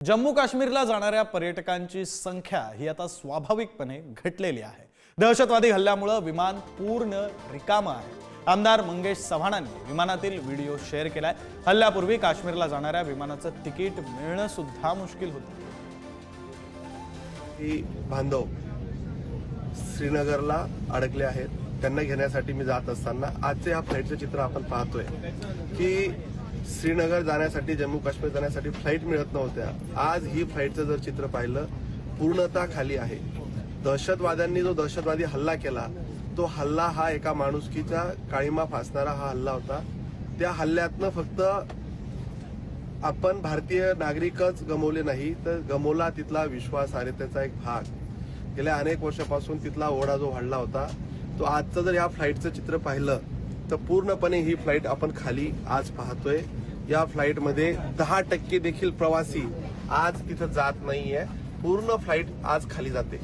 जम्मू काश्मीरला जाणाऱ्या पर्यटकांची संख्या ही आता स्वाभाविकपणे घटलेली आहे। दहशतवादी हल्ल्यामुळे विमान पूर्ण रिकामं आहे। आमदार मंगेश चव्हाणांनी विमानातील व्हिडिओ शेअर केलाय। हल्ल्यापूर्वी काश्मीरला जाणाऱ्या विमानाचं तिकीट मिळणं सुद्धा मुश्किल होतं। बांधव श्रीनगरला अडकले आहेत, त्यांना घेण्यासाठी मी जात असताना आजचे या फ्लाईटचं चित्र आपण पाहतोय की श्रीनगर जाण्यासाठी जम्मू काश्मीर जाण्यासाठी फ्लाईट मिळत नव्हत्या। आज ही फ्लाईटचं जर चित्र पाहिलं पूर्णतः खाली आहे। दहशतवाद्यांनी जो दहशतवादी हल्ला केला तो हल्ला हा एका माणुसकीचा काळीमा फासणारा हा हल्ला होता। त्या हल्ल्यातनं फक्त आपण भारतीय नागरिकच गमावले नाही तर गमावला तिथला विश्वासार्हतेचा एक भाग। गेल्या अनेक वर्षापासून तिथला ओढा जो वाढला होता तो आजचं जर या फ्लाईटचं चित्र पाहिलं तर पूर्णपणे ही फ्लाईट आपण खाली आज पाहतोय। या फ्लाईटमध्ये 10% देखील प्रवासी आज तिथं जात नाहीये। पूर्ण फ्लाईट आज खाली जाते।